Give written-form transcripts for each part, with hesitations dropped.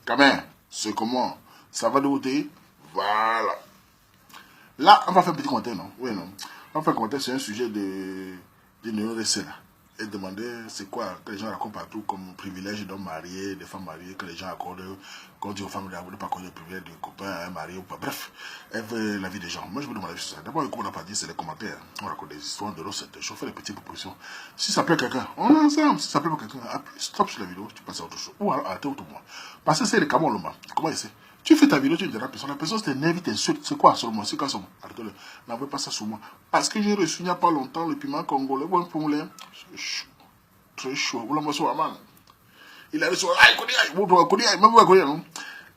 Gamin, c'est comment? Ça va de côté? Voilà. Là, on va faire un petit commentaire, non? Oui, non. On va faire un commentaire sur un sujet de l'Union des là. Elle demandait c'est quoi que les gens racontent partout comme privilège d'hommes mariés, de femmes mariées, que les gens accordent, qu'on dit aux femmes de ne pas accorder le privilège de copain, un mari ou pas. Bref, elle veut la vie des gens. Moi, je veux demander sur ça. D'abord, comme on n'a pas dit, c'est les commentaires. On raconte des histoires de l'autre, je fais des petites propositions. Si ça plaît quelqu'un, on est ensemble. Si ça plaît pas quelqu'un, appuie stop sur la vidéo, tu passes à autre chose. Ou alors arrêtez autrement. Parce que c'est le Cameroun, Loma. Comment il sait? Tu fais ta vidéo, tu dis à la personne t'énerve, t'insulte. C'est quoi sur moi? C'est quoi sur moi? Arrête-le. N'envoie pas ça sur moi. Parce que j'ai reçu il n'y a pas longtemps le piment congolais. Bon, pour me très chaud. Il a reçu.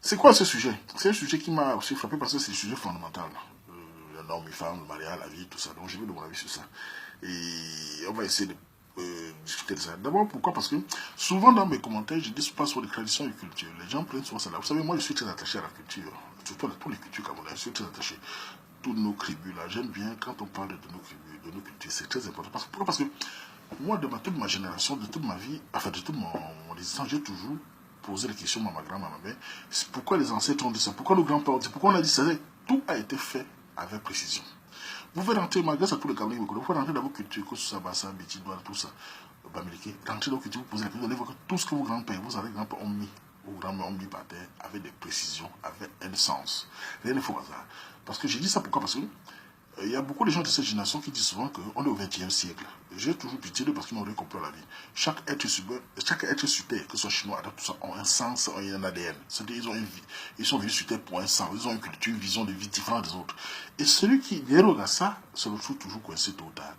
C'est quoi ce sujet? C'est un sujet qui m'a aussi frappé parce que c'est un sujet fondamental. L'homme, les femmes, le mariage, la vie, tout ça. Donc, je vais de mon avis sur ça. Et on va essayer de discuter de ça. D'abord, pourquoi? Parce que souvent dans mes commentaires, je dis pas sur les traditions et cultures. Les gens prennent souvent ça là. Vous savez, moi, je suis très attaché à la culture. Surtout à toutes les cultures camerounaises. Je suis très attaché. Toutes nos tribus là. J'aime bien quand on parle de nos tribus, de nos cultures. C'est très important. Pourquoi? Parce que moi, de toute ma génération, de toute ma vie, enfin de toute mon existence, j'ai toujours posé la question à ma grand-mère, à ma mère, pourquoi les ancêtres ont dit ça? Pourquoi nos grands-parents ont dit ça? Pourquoi on a dit ça? Tout a été fait avec précision. Vous pouvez rentrer, malgré ça, tous les Camerounais, vous pouvez rentrer dans vos cultures, que ce soit Bassa, Bétidouane, tout ça, Bamileke, rentrer dans vos cultures, vous posez la question, vous allez voir que tout ce que vos grands-pères, vos grands-pères ont mis, vos grands-mères ont mis par terre, avec des précisions, avec un sens. Rien ne faut hasard. Parce que j'ai dit ça pourquoi? Parce que il y a beaucoup de gens de cette génération qui disent souvent qu'on est au XXe siècle. J'ai toujours pitié d'eux parce qu'ils n'ont rien compris à la vie. Chaque être super, que ce soit chinois, arabe, tout ça, ont un sens, ont un ADN. C'est-à-dire qu'ils ont une vie. Ils sont venus sur Terre pour un sens. Ils ont une culture, une vision de vie différente des autres. Et celui qui déroge à ça se retrouve toujours coincé tôt ou tard.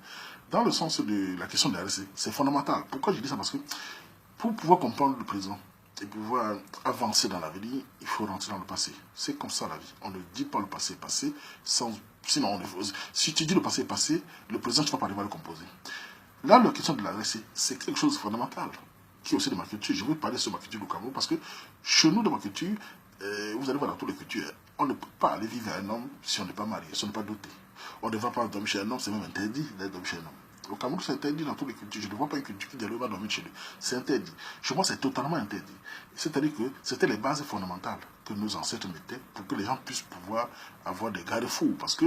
Dans le sens de la question de la RC, c'est fondamental. Pourquoi je dis ça? Parce que pour pouvoir comprendre le présent et pouvoir avancer dans l'avenir, il faut rentrer dans le passé. C'est comme ça la vie. On ne dit pas le passé sans... Sinon, si tu dis le passé est passé, le présent, tu ne vas pas arriver à le composer. Là, la question de la RC, c'est quelque chose de fondamental, qui est aussi de ma culture. Je veux parler sur ma culture du Cameroun, parce que chez nous, de ma culture, vous allez voir dans toutes les cultures, on ne peut pas aller vivre à un homme si on n'est pas marié, si on n'est pas doté. On ne va pas dormir chez un homme, c'est même interdit d'être dormir chez un homme. Au Cameroun, c'est interdit dans toutes les cultures. Je ne vois pas une culture qui dit va dormir chez lui. C'est interdit. Chez moi, c'est totalement interdit. C'est-à-dire que c'était les bases fondamentales que nos ancêtres mettaient pour que les gens puissent pouvoir avoir des garde-fous. Parce que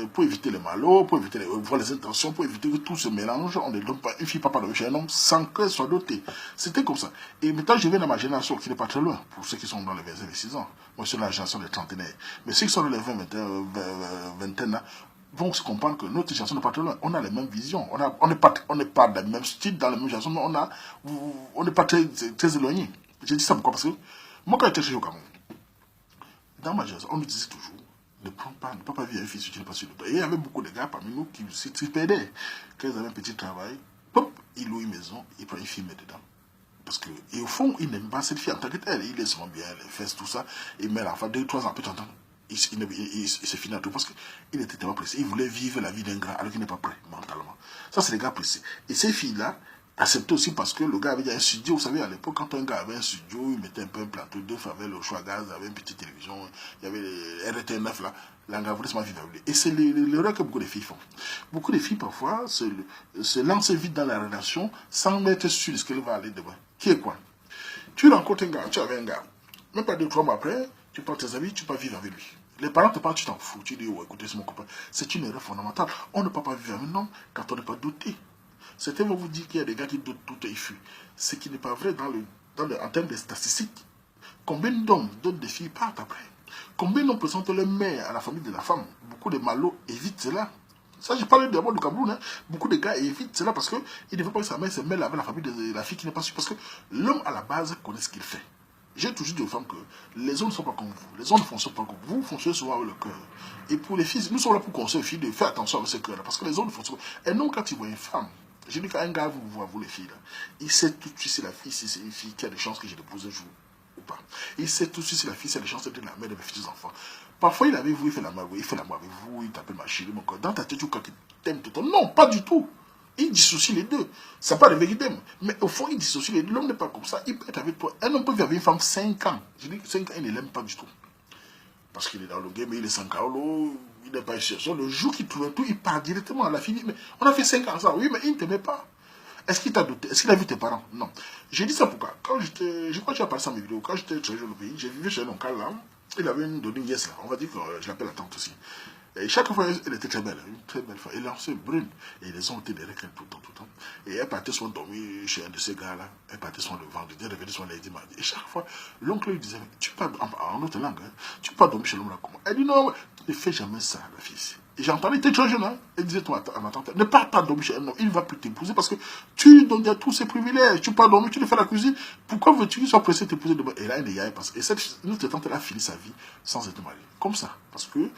pour éviter les malots, pour éviter voir les intentions, pour éviter que tout se mélange, on ne donne pas une fille pas dormir chez un homme sans qu'elle soit dotée. C'était comme ça. Et maintenant, je viens dans ma génération qui n'est pas très loin, pour ceux qui sont dans les 26 ans. Moi, je suis dans la génération des trentenaires. Mais ceux qui sont dans les 20, 21 vont se comprendre que notre génération n'est pas très loin. On a les mêmes visions. On n'est pas dans le même style, dans la même génération, mais on n'est pas très éloignés. J'ai dit ça pourquoi? Parce que moi, quand j'étais chez au Cameroun, dans ma génération, on me disait toujours ne peux pas vivre un fils si tu n'es pas sur le toit. Et il y avait beaucoup de gars parmi nous qui se tripaient. Quand ils avaient un petit travail, pop, ils louent une maison, ils prennent une fille, mettent dedans. Parce que, et au fond, ils n'aiment pas cette fille en tant que telle. Il laisse bien les fesses, tout ça. Il met l'enfant 2-3 ans, peut-être il se finit à tout parce qu'il était tellement pressé. Il voulait vivre la vie d'un grand alors qu'il n'est pas prêt mentalement. Ça, c'est les gars pressés. Et ces filles-là acceptaient aussi parce que le gars avait déjà un studio. Vous savez, à l'époque, quand un gars avait un studio, il mettait un peu un plateau, deux avec le choix à gaz, il avait une petite télévision, il y avait les RT9 là. L'engagement voulait seulement vivre avec lui. Et c'est l'erreur que beaucoup de filles font. Beaucoup de filles, parfois, se lancent vite dans la relation sans mettre sur ce qu'elle va aller demain. Qui est quoi? Tu rencontres un gars, tu avais un gars. Même pas 2-3 mois après, tu prends tes amis, tu peux vivre avec lui. Les parents te parlent, tu t'en fous. Tu dis, oh, écoutez, c'est mon copain. C'est une erreur fondamentale. On ne peut pas vivre avec un homme quand on n'est pas doté. Certains vont vous dire qu'il y a des gars qui dotent tout et fuient. Ce qui n'est pas vrai en termes de statistiques. Combien d'hommes donnent des filles partent après? Combien d'hommes présentent leur mère à la famille de la femme? Beaucoup de malots évitent cela. Ça, je parle d'abord du Cameroun. Hein. Beaucoup de gars évitent cela parce qu'ils ne veulent pas que sa mère se mêle avec la famille de la fille qui n'est pas sûre. Parce que l'homme, à la base, connaît ce qu'il fait. J'ai toujours dit aux femmes que les hommes ne sont pas comme vous. Les hommes ne fonctionnent pas comme vous. Vous fonctionnez souvent avec le cœur. Et pour les filles, nous sommes là pour conseiller aux filles de faire attention avec ce cœur-là. Parce que les hommes ne fonctionnent pas. Et non, quand ils voient une femme, j'ai dit qu'un gars vous voit, vous les filles, là, il sait tout de suite si la fille, si c'est une fille qui a des chances que je l'épouse un jour ou pas. Il sait tout de suite si la fille, si a des chances d'être la mère de mes futurs enfants. Parfois, il est avec vous, il fait l'amour avec vous, il t'appelle ma chérie, mon corps. Dans ta tête, tu crois qu'il t'aime tout le temps. Non, pas du tout. Il dissocie les deux. Ça n'a pas de vérité. Mais au fond, il dissocie les deux. L'homme n'est pas comme ça. Il peut être avec toi. Un homme peut vivre avec une femme 5 ans. Je dis que 5 ans, il ne l'aime pas du tout. Parce qu'il est dans le game, il est sans carolo, il n'est pas sûr. Le jour qu'il trouve un tout, il part directement à la fille. Mais on a fait 5 ans ça. Oui, mais il ne t'aimait pas. Est-ce qu'il t'a doté? Est-ce qu'il a vu tes parents? Non. J'ai dit ça pourquoi? Quand j'étais, je crois que tu as parlé ça dans mes vidéos, quand j'étais très jeune au pays, j'ai vécu chez un oncle là, il avait une donnée nièce là, on va dire que je l'appelle la tante aussi. Et chaque fois, elle était très belle, une très belle femme. Elle est brune. Et les hommes étaient derrière elle tout le temps, tout le temps. Et elle partait souvent dormir chez un de ces gars-là. Elle partait souvent le vendredi, elle revenait souvent lundi, mardi. Et chaque fois, l'oncle lui disait, tu peux en autre langue, hein, tu peux pas dormir chez l'homme là comment? Elle dit non, ne fais jamais ça, la fille. Et j'entendais, elle était très jeune, hein. Elle disait à ma tante, ne pars pas dormir chez un homme, il ne va plus t'épouser parce que tu donnes à tous ses privilèges. Tu pars dormir, tu le fais la cuisine. Pourquoi veux-tu qu'il soit pressé de t'épouser demain? Et là, elle est gagne parce que notre tante, elle a fini sa vie sans être mariée. Comme ça. Parce que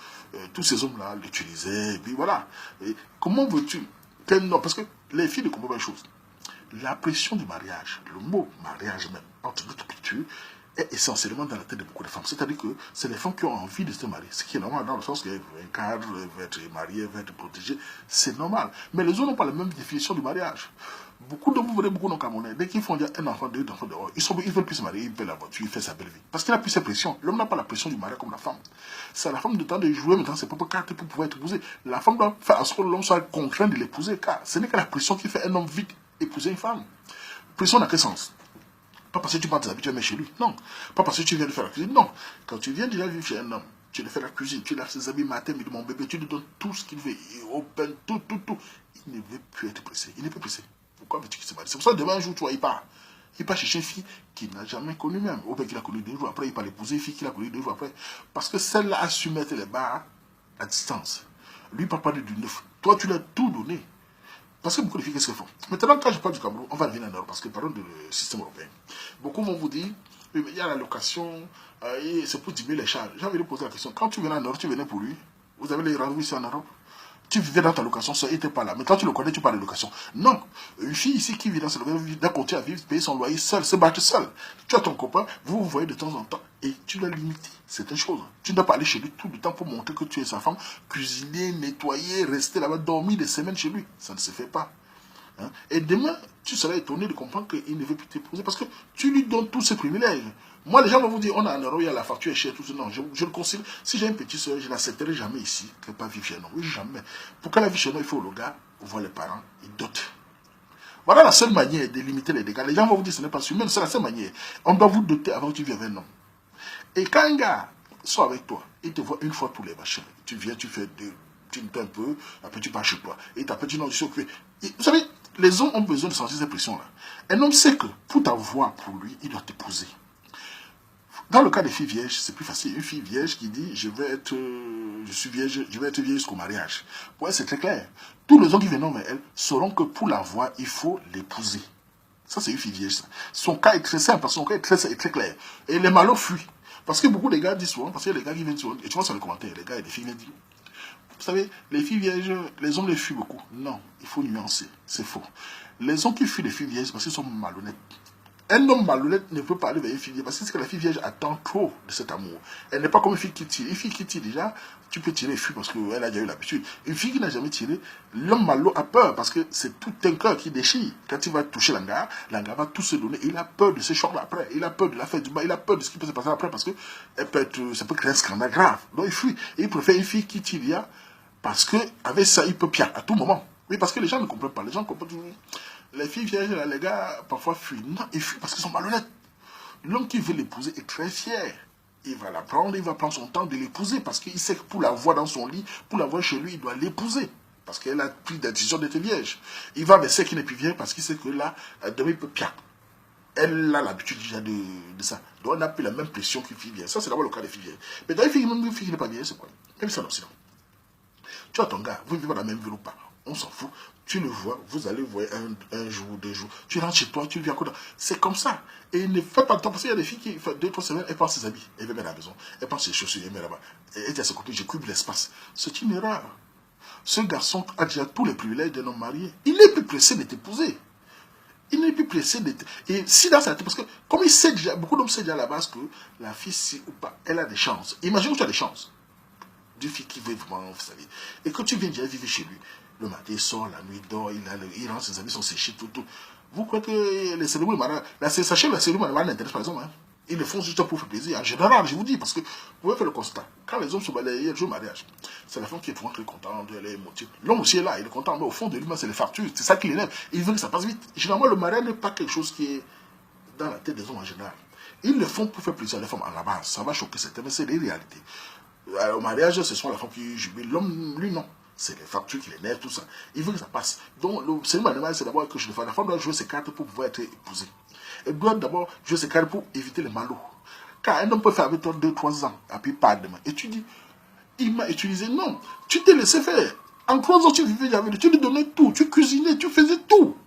tous ces hommes-là l'utilisaient, et puis voilà. Et comment veux-tu qu'un homme, parce que les filles ne comprennent pas une chose. La pression du mariage, le mot mariage même, entre notre culture, est essentiellement dans la tête de beaucoup de femmes. C'est-à-dire que c'est les femmes qui ont envie de se marier. Ce qui est normal dans le sens qu'un cadre veut être marié, veut être protégé. C'est normal. Mais les hommes n'ont pas la même définition du mariage. Beaucoup de vous voyez beaucoup de Camerounais, dès qu'ils font un enfant, deux enfants dehors, ils veulent plus se marier, ils veulent la voiture, ils font sa belle vie. Parce qu'il n'a plus cette pression. L'homme n'a pas la pression du mariage comme la femme. C'est à la femme de temps de jouer maintenant ses propres cartes pour pouvoir être épousée. La femme doit faire en sorte que l'homme soit contraint de l'épouser, car ce n'est que la pression qui fait un homme vite épouser une femme. Pression dans quel sens? Pas parce que tu portes des habits, tu vas chez lui. Non. Pas parce que tu viens de faire la cuisine. Non. Quand tu viens déjà vivre chez un homme, tu lui fais la cuisine, tu lèves ses habits matin, midi, mon bébé, tu lui donnes tout ce qu'il veut. Il open tout, tout, tout. Il ne veut plus être pressé. Il n'est plus pressé. Pourquoi veux-tu qu'il se marie? C'est pour ça que demain, un jour, tu vois, il part. Il part chercher une fille qu'il n'a jamais connue même. Ou bien qu'il a connue 2 jours après, il part l'épouser une fille qu'il a connue 2 jours après. Parce que celle-là a su mettre les barres à distance. Lui, il part pas du neuf. Toi, tu l'as tout donné. Parce que beaucoup de filles, qu'est-ce qu'elles font? Maintenant, quand je parle du Cameroun, on va revenir en Europe, parce que parlons du système européen. Beaucoup vont vous dire, oui, mais il y a la location, et c'est pour diminuer les charges. J'ai envie de poser la question, quand tu venais en Europe, tu venais pour lui, vous avez les rendez-vous ici en Europe? Tu vivais dans ta location, ça n'était pas là. Mais quand tu le connais, tu parles de location. Non. Une fille ici qui vit dans sa location, d'un côté à vivre, payer son loyer seul, se battre seul. Tu as ton copain, vous vous voyez de temps en temps, et tu dois limiter certaines choses. Tu ne dois pas aller chez lui tout le temps pour montrer que tu es sa femme, cuisiner, nettoyer, rester là-bas, dormir des semaines chez lui. Ça ne se fait pas. Hein? Et demain, tu seras étonné de comprendre qu'il ne veut plus t'épouser parce que tu lui donnes tous ses privilèges. Moi, les gens vont vous dire, on a un euro, il y a la facture est chère, tout ça. Non, je le considère. Si j'ai une petite soeur, je ne l'accepterai jamais ici, qu'elle ne pas vivre chez nous. Oui, jamais. Pour qu'elle vive chez nous, il faut le gars, voir les parents, ils dotent. Voilà la seule manière de limiter les dégâts. Les gens vont vous dire, ce n'est pas sûr, mais c'est la seule manière. On doit vous doter avant que tu viennes avec un homme. Et quand un gars soit avec toi, il te voit une fois tous les machins. Tu viens, tu fais deux, tu nettoies un peu, après tu pars chez toi. Et tu appelles, non, je suis occupé. Vous savez, les hommes ont besoin de sentir cette pression-là. Un homme sait que pour t'avoir pour lui, il doit t'épouser. Dans le cas des filles vierges, c'est plus facile. Une fille vierge qui dit, je suis vierge, je vais être vierge jusqu'au mariage. Pour elle, c'est très clair. Tous les hommes qui viendront vers elle sauront que pour l'avoir, il faut l'épouser. Ça, c'est une fille vierge, ça. Son cas est très simple, son cas est très clair. Et les malheurs fuient. Parce que beaucoup de gars disent souvent, parce que les gars qui viennent souvent, et tu vois sur les commentaires, les gars et les filles viennent dire, vous savez, les filles vierges, les hommes les fuient beaucoup. Non, il faut nuancer, c'est faux. Les hommes qui fuient les filles vierges parce qu'ils sont malhonnêtes. Un homme malhonnête ne peut pas aller vers une fille vierge parce que la fille vierge attend trop de cet amour. Elle n'est pas comme une fille qui tire. Une fille qui tire déjà, tu peux tirer et fuir parce qu'elle a déjà eu l'habitude. Une fille qui n'a jamais tiré, l'homme malot a peur parce que c'est tout un cœur qui déchire. Quand il va toucher l'angare va tout se donner. Il a peur de ce choc-là après. Il a peur de la fête du bas. Il a peur de ce qui peut se passer après parce que ça peut créer un scandale grave. Donc il fuit. Et il préfère une fille qui tire parce qu'avec ça, il peut pire à tout moment. Oui, parce que les gens ne comprennent pas. Les gens comprennent toujours. Les filles vierges, les gars, parfois fuient. Non, ils fuient parce qu'ils sont malhonnêtes. L'homme qui veut l'épouser est très fier. Il va la prendre, il va prendre son temps de l'épouser parce qu'il sait que pour la voir dans son lit, pour la voir chez lui, il doit l'épouser. Parce qu'elle a pris la décision d'être vierge. Il va vers celle qui n'est plus vierge parce qu'il sait que là, demain, il peut pire. Elle a l'habitude déjà de ça. Donc, on n'a plus la même pression qu'une fille vierge. Ça, c'est d'abord le cas des filles vierges. Mais dans une fille qui n'est pas vierge, c'est quoi? Même ça, non, sinon. Tu as ton gars, vous vivez dans la même ville ou pas? On s'en fout. Tu le vois, vous allez voir un jour, 2 jours. Tu rentres chez toi, tu le viens encore. C'est comme ça. Et ne faites pas de temps parce qu'il y a des filles qui font 2-3 semaines, elles prennent ses habits, elles viennent à la maison, elles prennent ses chaussures, elles mettent là-bas. Et elle dit à ses copines, j'occupe l'espace. C'est une erreur. Ce garçon a déjà tous les privilèges d'un homme marié. Il n'est plus pressé de t'épouser. Il n'est plus pressé de Et si dans sa tête, parce que comme il sait déjà, beaucoup d'hommes savent déjà à la base que la fille, si ou pas, elle a des chances. Imagine que tu as des chances. D'une fille qui veut vraiment sa vie. Et quand tu viens déjà vivre chez lui, le matin il sort, la nuit il dort, il rentre, ses amis sont séchés, tout. Vous croyez que les cérémonies mariage, la cérémonie mariage n'intéresse pas les hommes, hein? Ils le font juste pour faire plaisir. En général, je vous dis, parce que vous pouvez faire le constat. Quand les hommes se balayent, il y a le mariage. C'est la femme qui est toujours très contente, elle est émotive. L'homme aussi est là, il est content, mais au fond de lui, c'est les factures. C'est ça qui l'énerve. Il veut que ça passe vite. Généralement, le mariage n'est pas quelque chose qui est dans la tête des hommes en général. Ils le font pour faire plaisir à les femmes à la base. Ça va choquer certains, mais c'est les réalités. Au mariage, ce sont la femme qui jubile. L'homme, lui, non. C'est les factures qui l'énervent, tout ça. Il veut que ça passe. Donc, le cérémonie animal, c'est d'abord que je le fasse. La femme doit jouer ses cartes pour pouvoir être épousée. Elle doit d'abord jouer ses cartes pour éviter les malots. Car un homme peut faire avec toi 2-3 ans, et puis pas demain. Et tu dis, il m'a utilisé. Non, tu t'es laissé faire. En 3 ans, tu vivais avec lui, tu lui donnais tout, tu cuisinais, tu faisais tout.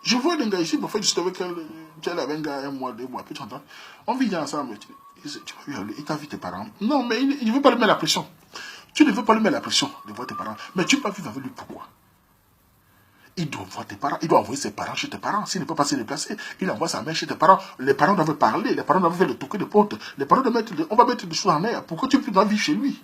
Je vois des gars ici, parfois, je suis avec elle avait un gars 1 mois, 2 mois, puis tu entends. On vit ensemble, il t'a vu tes parents. Non, mais il ne veut pas lui mettre la pression. Tu ne veux pas lui mettre la pression de voir tes parents. Mais tu ne peux pas vivre avec lui, pourquoi? Il doit voir tes parents, il doit envoyer ses parents chez tes parents. S'il ne peut pas se déplacer, il envoie sa mère chez tes parents. Les parents doivent parler, les parents doivent faire le toquer de porte. Les parents doivent on va mettre des choses en air. Pourquoi tu ne peux pas vivre chez lui?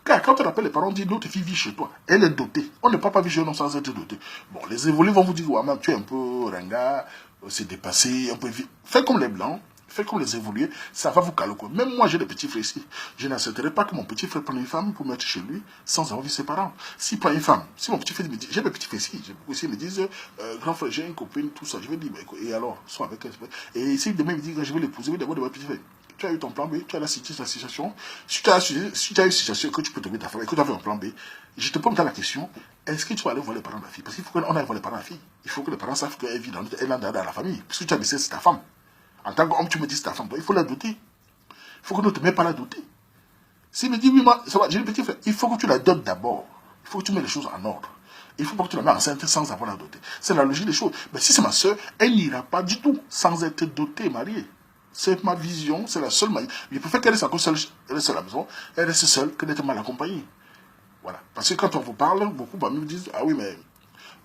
Car quand on appelle les parents, on dit l'autre fille vit chez toi. Elle est dotée. On ne peut pas vivre chez nous sans être doté. Bon, les évolués vont vous dire, ouais, mais tu es un peu ringard, c'est dépassé, un peu vite. Faites comme les blancs. Faites comme les évolués, ça va vous caler. Même moi, j'ai des petits frères ici. Je n'accepterai pas que mon petit frère prenne une femme pour mettre chez lui sans avoir vu ses parents. S'il prend une femme, si mon petit frère me dit, j'ai des petits frères ici, ils me disent, grand frère, j'ai une copine, tout ça. Je vais dire, et alors, ils sont avec elle. Et si demain, il me dit, je vais l'épouser, je vais d'abord de mon petit frère. Tu as eu ton plan B, tu as la situation. Si tu as une situation que tu peux trouver ta femme et que tu as fait un plan B, je te pose la question, est-ce que tu vas aller voir les parents de la fille? Parce qu'il faut qu'on aille voir les parents de la fille. Il faut que les parents savent qu'elle vit dans la famille. Parce que tu as laissé, c'est ta femme. En tant qu'homme, tu me dis c'est ta femme. Il faut la doter. Il faut que tu ne te mets pas la doter. S'il me dit, oui, moi, ça va, j'ai le petit frère. Il faut que tu la dotes d'abord. Il faut que tu mets les choses en ordre. Il ne faut pas que tu la mets enceinte sans avoir la doter. C'est la logique des choses. Mais si c'est ma soeur, elle n'ira pas du tout sans être dotée, mariée. C'est ma vision, c'est la seule manière. Je préfère qu'elle reste seule, elle reste à la maison, elle reste seule que d'être mal accompagnée. Voilà. Parce que quand on vous parle, beaucoup me disent, ah oui, mais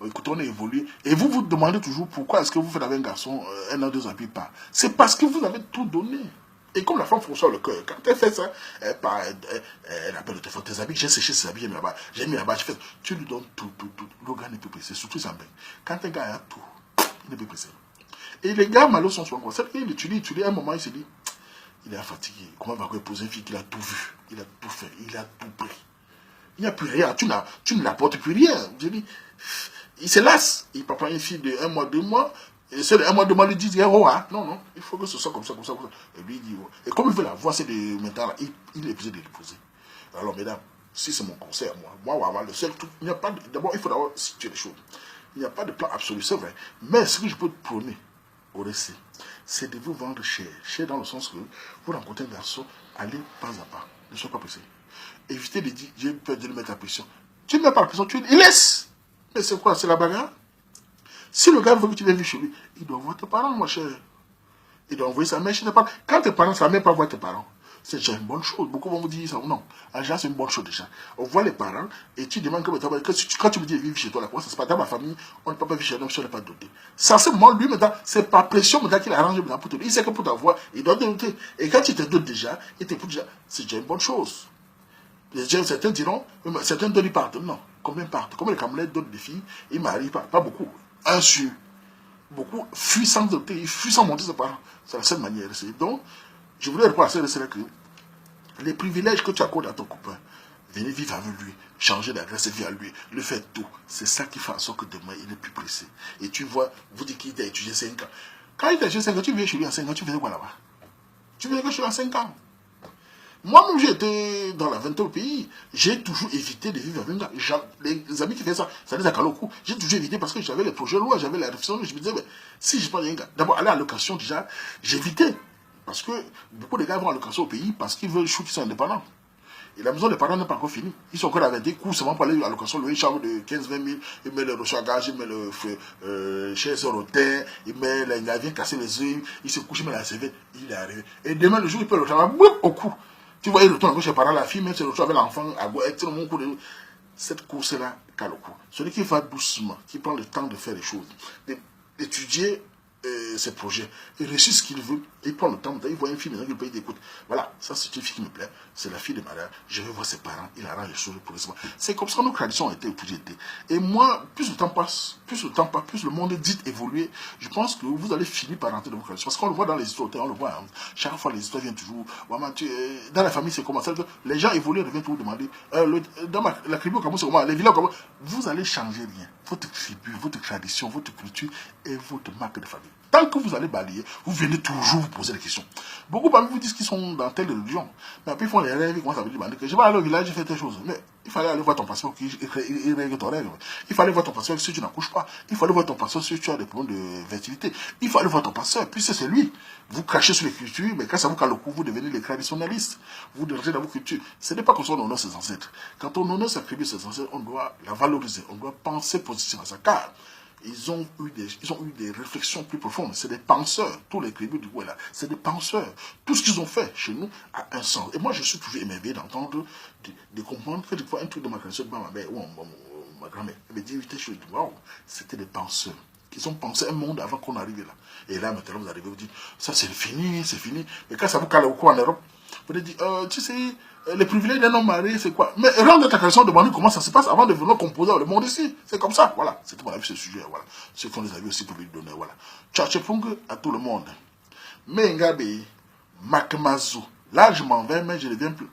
écoutez, on a évolué. Et vous vous demandez toujours pourquoi est-ce que vous faites avec un garçon 1 an, 2 ans, puis pas. C'est parce que vous avez tout donné. Et comme la femme François le cœur, quand elle fait ça, elle appelle le téléphone, tes habits, j'ai séché ses habits, j'ai mis là-bas, tu lui donnes tout. Le gars n'est plus pressé, surtout ça. Quand un gars a tout, il n'est plus pressé. Et les gars malheureux sont souvent comme ça. Il étudie, à un moment, il se dit, il est fatigué. Comment va-t-il épouser une fille qui a tout vu, il a tout fait, il a tout pris. Il n'y a plus rien, tu ne l'apportes plus rien. Je dis, il se lasse. Il peut prendre une fille de 1 mois, 2 mois. Et ceux de 1 mois, 2 mois lui disent, oh, ah, non, il faut que ce soit comme ça. Et lui, il dit, oh. Et comme il veut la voir, c'est de maintenant, là, il est obligé de l'épouser. Alors, mesdames, si c'est mon conseil à moi, le seul truc, il n'y a pas de, d'abord, il faut d'abord situer les choses. Il n'y a pas de plan absolu, c'est vrai. Mais ce que je peux te prôner au récit, c'est de vous vendre cher. Cher dans le sens que vous rencontrez un garçon, allez pas à pas. Ne soyez pas pressé. Évitez de dire, j'ai peur de lui mettre la pression. Tu ne mets pas la pression, il laisse. Mais c'est quoi? C'est la bagarre? Si le gars veut que tu viennes vivre chez lui, il doit voir tes parents, mon cher. Il doit envoyer sa mère chez tes parents. Quand tes parents, sa mère pas voir tes parents, c'est déjà une bonne chose. Beaucoup vont vous dire ça ou non. En général, c'est une bonne chose déjà. On voit les parents et tu demandes quand tu me dis vivre chez toi, ça se passe dans ma famille, on ne peut pas vivre chez nous si on n'est pas doté. Ça, c'est moi, lui, maintenant, c'est par pression maintenant qu'il arrange pour te. Il sait que pour t'avoir, il doit te doter. Et quand il te dote déjà, il te déjà, c'est déjà une bonne chose. Certains diront, certains donnent, ils partent. Non. Combien partent? Combien les Camerounais donnent des filles? Ils ne marient pas beaucoup. Un sur. Beaucoup fuient sans doter, ils fuient sans monter ses parents. C'est la seule manière. Donc, je voulais répondre à ça, c'est que les privilèges que tu accordes à ton copain, venez vivre avec lui, changer d'adresse et vivre avec lui, le faire tout. C'est ça qui fait en sorte que demain, il est plus pressé. Et tu vois, vous dites qu'il t'a étudié 5 ans. Quand il t'a étudié 5 ans, tu viens chez lui à 5 ans, tu faisais quoi là-bas? Tu faisais quoi chez lui à 5 ans? Moi-même, j'ai été dans la vingtaine pays, j'ai toujours évité de vivre avec un gars. Les amis qui faisaient ça, ça les a calé au cou. J'ai toujours évité parce que j'avais les projets de loi, j'avais la réflexion. Je me disais, mais, si je prends un gars, d'abord aller à location déjà, j'évitais. Parce que beaucoup de gars vont à location au pays parce qu'ils veulent qu'ils sont indépendants. Et la maison des parents n'est pas encore finie. Ils sont encore avec des coûts seulement pour aller à la location, louer une chambre de 15-20 000, ils mettent le reçu à gage, ils mettent le chez son hôtel, ils mettent il vient casser les yeux, il se couche, il met la CV, il est arrivé. Et demain, le jour, il peut le travail, au cou. Tu vois, il retourne à gauche chez les parents, la fille, même si le retrouve avec l'enfant, à gauche, tout le monde court. Cette course-là, cale au cou. Celui qui va doucement, qui prend le temps de faire les choses, d'étudier ses projets, il réussit ce qu'il veut, il prend le temps, il voit une fille maintenant qu'il paye des coûts. Voilà, ça c'est une fille qui me plaît, c'est la fille de Maria, je vais voir ses parents, il arrange les choses progressivement. C'est comme ça que nos traditions ont été toujours été. Et moi, plus le temps passe, plus le monde dit évoluer, je pense que vous allez finir par rentrer dans vos traditions. Parce qu'on le voit dans les histoires, on le voit, hein, chaque fois les histoires viennent toujours, dans la famille c'est comment ça, les gens évoluent, reviennent toujours demander, dans la tribu, comment c'est comment, les villages, comment, vous allez changer rien. Votre tribu, votre tradition, votre culture et votre marque de famille. Tant que vous allez balayer, vous venez toujours vous poser des questions. Beaucoup parmi vous disent qu'ils sont dans telle religion. Mais après, ils font les rêves, ils commencent à me demander que je vais aller au village, je fais telle chose. Mais il fallait aller voir ton passeport qui règle ton rêve. Il fallait voir ton passeport si tu n'accouches pas. Il fallait voir ton passeport si tu as des problèmes de fertilité. Il fallait voir ton passeport, puisque c'est lui. Vous crachez sur les cultures, mais quand ça vous cale le cou, vous devenez les traditionnalistes. Vous rentrez dans vos cultures. Ce n'est pas comme ça qu'on honore ses ancêtres. Quand on honore sa tribu, ses ancêtres, on doit la valoriser. On doit penser positivement à ça. Car ils ont eu des réflexions plus profondes. C'est des penseurs. Tous les tribus du Gouela, c'est des penseurs. Tout ce qu'ils ont fait chez nous a un sens. Et moi, je suis toujours émerveillé d'entendre, de comprendre que des fois, un truc de ma création, ma grand-mère, elle me dit, waouh, c'était des penseurs. Ils ont pensé un monde avant qu'on arrive là. Et là, maintenant, vous arrivez, vous dites, ça c'est fini, c'est fini. Mais quand ça vous cale au cou en Europe, vous dites, tu sais, les privilèges d'un homme marié, c'est quoi? Mais rentre ta question, demandez comment ça se passe avant de venir composer le monde ici. C'est comme ça, voilà. C'était mon avis sur ce sujet, voilà. Ceux qui ont des avis aussi pour lui donner, voilà. Tchatchepung à tout le monde. Mengabe, Makmazu. Là, je m'en vais, mais je ne viens plus.